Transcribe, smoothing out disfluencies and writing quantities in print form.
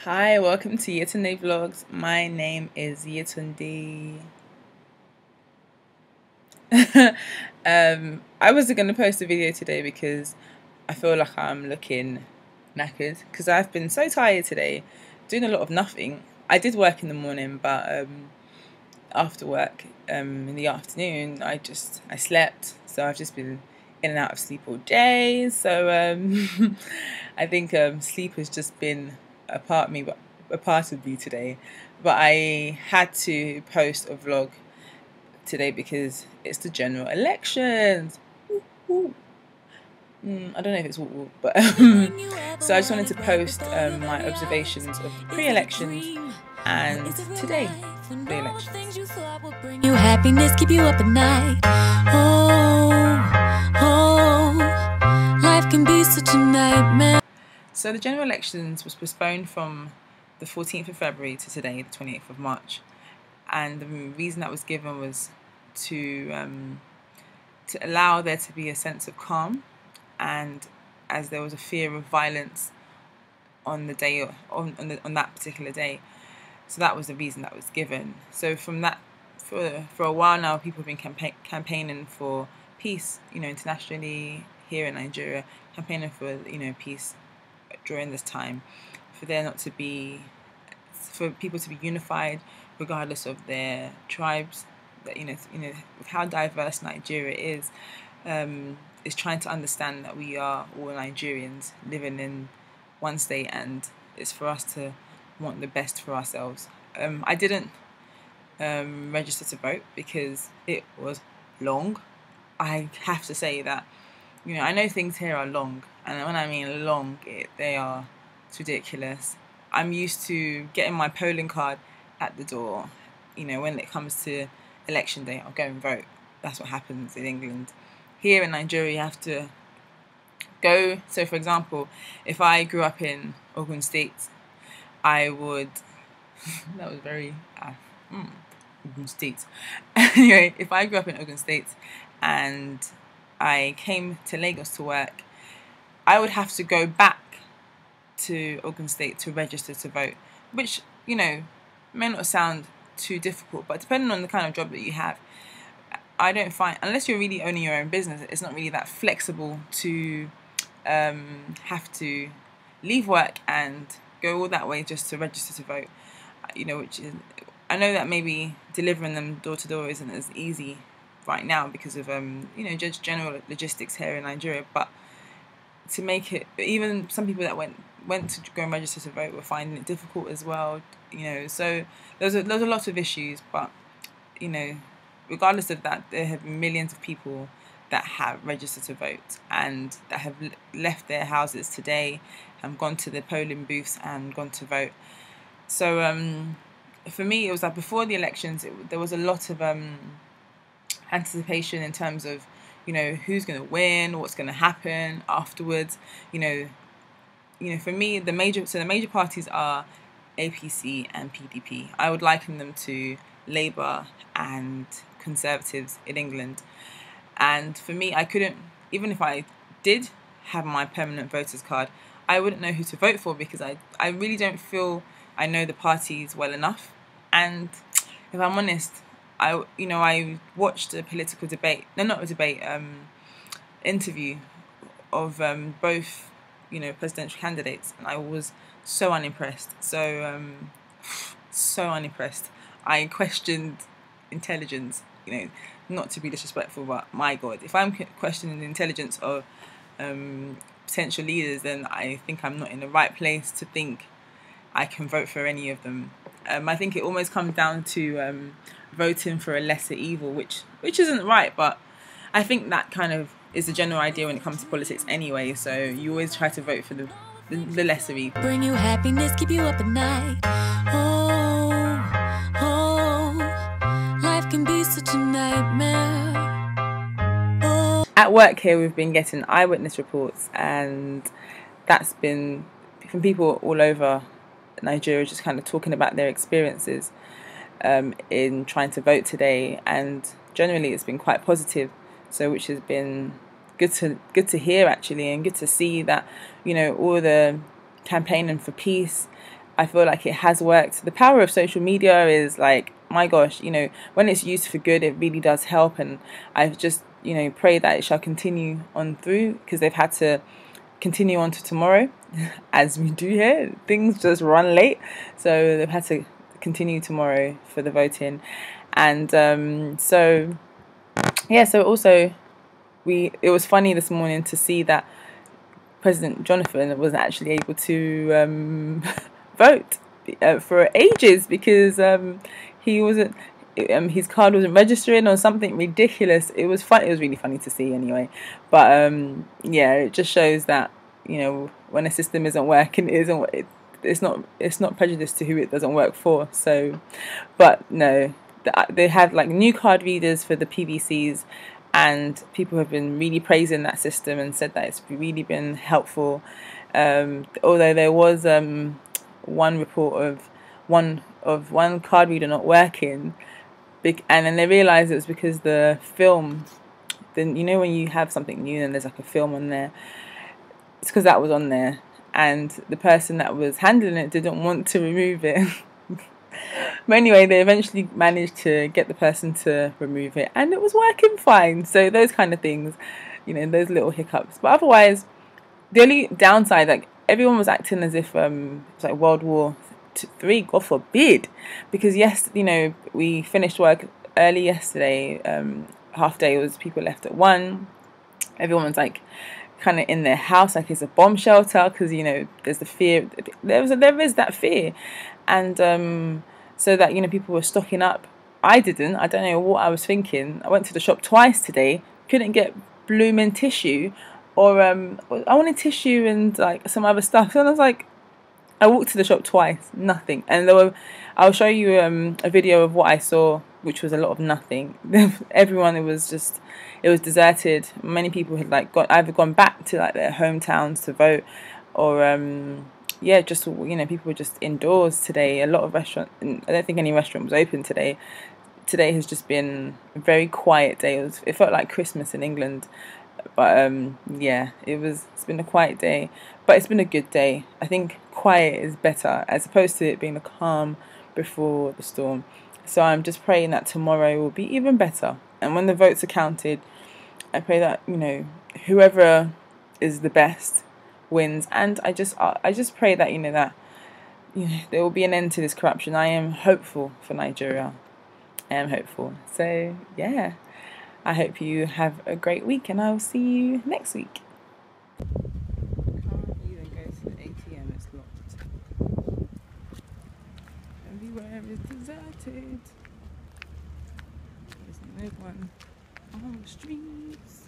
Hi, welcome to Yetunde Vlogs. My name is Yetunde. I wasn't going to post a video today because I feel like I'm looking knackered because I've been so tired today, doing a lot of nothing. I did work in the morning, but after work in the afternoon, I slept. So I've just been in and out of sleep all day. So I think sleep has just been a part of me today. But I had to post a vlog today because it's the general elections. Woo, woo. I don't know if it's woo, but so I just wanted to post my observations of pre-elections and today pre-elections. Bring you happiness, keep you up at night. Life can be such a nightmare. So the general elections was postponed from the 14th of February to today, the 28th of March, and the reason that was given was to allow there to be a sense of calm, and as there was a fear of violence on the day on that particular day, so that was the reason that was given. So from that, for a while now, people have been campaigning for peace, internationally, here in Nigeria, campaigning for peace during this time, for people to be unified regardless of their tribes. That with how diverse Nigeria is trying to understand that we are all Nigerians living in one state, and it's for us to want the best for ourselves. I didn't register to vote because it was long. I have to say that I know things here are long, and when I mean long, it's ridiculous. I'm used to getting my polling card at the door. When it comes to election day, I'll go and vote. That's what happens in England. Here in Nigeria, you have to go. So, for example, if I grew up in Ogun State, I would. That was very Ogun State. Anyway, if I grew up in Ogun State and I came to Lagos to work, I would have to go back to Ogun State to register to vote, which may not sound too difficult, but depending on the kind of job that you have, I don't find, unless you're really owning your own business, it's not really that flexible to have to leave work and go all that way just to register to vote. Which is, I know that maybe delivering them door to door isn't as easy right now because of just general logistics here in Nigeria, but to make it, even some people that went to go and register to vote were finding it difficult as well. So there's a lot of issues, but regardless of that, there have been millions of people that have registered to vote and that have left their houses today and gone to the polling booths and gone to vote. So for me, it was like before the elections, there was a lot of anticipation in terms of who's going to win, what's going to happen afterwards. For me, the major parties are APC and PDP. I would liken them to Labour and Conservatives in England. And for me, I couldn't, even if I did have my permanent voters card, I wouldn't know who to vote for because I really don't feel I know the parties well enough. And if I'm honest, I watched a political debate, interview of both presidential candidates, and I was so unimpressed. So unimpressed. I questioned intelligence. Not to be disrespectful, but my God, if I'm questioning the intelligence of potential leaders, then I think I'm not in the right place to think I can vote for any of them. I think it almost comes down to voting for a lesser evil, which isn't right, but I think that kind of is the general idea when it comes to politics anyway. So you always try to vote for the lesser evil. Bring you happiness, keep you up at night. Life can be such a nightmare. At work here, we've been getting eyewitness reports, and that's been from people all over Nigeria, just kind of talking about their experiences in trying to vote today, and generally it's been quite positive. So which has been good to hear actually, and good to see that all the campaigning for peace I feel like it has worked. The power of social media is like, my gosh, you know, when it's used for good, it really does help. And I've just, you know, pray that it shall continue on through, because they've had to continue on to tomorrow, as we do here. Things just run late, so they've had to continue tomorrow for the voting. And so yeah, so also it was funny this morning to see that President Jonathan was actually able to vote for ages, because he wasn't his card wasn't registering or something ridiculous. It was fun. It was really funny to see anyway. But yeah, it just shows that, you know, when a system isn't working, it's not prejudice to who it doesn't work for. So, but no, they have like new card readers for the PVCs, and people have been really praising that system and said that it's really been helpful. Although there was one report of one card reader not working, and then they realised it was because the film, then you know when you have something new and there's like a film on there, it's because that was on there, and the person that was handling it didn't want to remove it. But anyway, they eventually managed to get the person to remove it, and it was working fine. So those kind of things, you know, those little hiccups. But otherwise, the only downside, like, everyone was acting as if it's like World War III, God forbid, because yes, you know, we finished work early yesterday. Half day was people left at 1. Everyone's like kind of in their house, like it's a bomb shelter, because, you know, there's the fear. There is that fear, and so that, you know, people were stocking up. I don't know what I was thinking. I went to the shop twice today, couldn't get blooming tissue, or I wanted tissue and like some other stuff. So I was like, I walked to the shop twice, nothing. And I'll show you a video of what I saw, which was a lot of nothing. Everyone, it was deserted. Many people had like either gone back to like their hometowns to vote, or yeah, just, you know, people were just indoors today. A lot of restaurants, I don't think any restaurant was open today. Today has just been a very quiet day. It felt like Christmas in England. But yeah, it's been a quiet day, but it's been a good day. I think quiet is better, as opposed to it being a calm before the storm. So I'm just praying that tomorrow will be even better. And when the votes are counted, I pray that, you know, whoever is the best wins. And I just pray that, you know, there will be an end to this corruption. I am hopeful for Nigeria. I am hopeful. So yeah, I hope you have a great week, and I will see you next week. Can't even go to the ATM, it's locked. Everywhere is deserted. There's no one on the streets.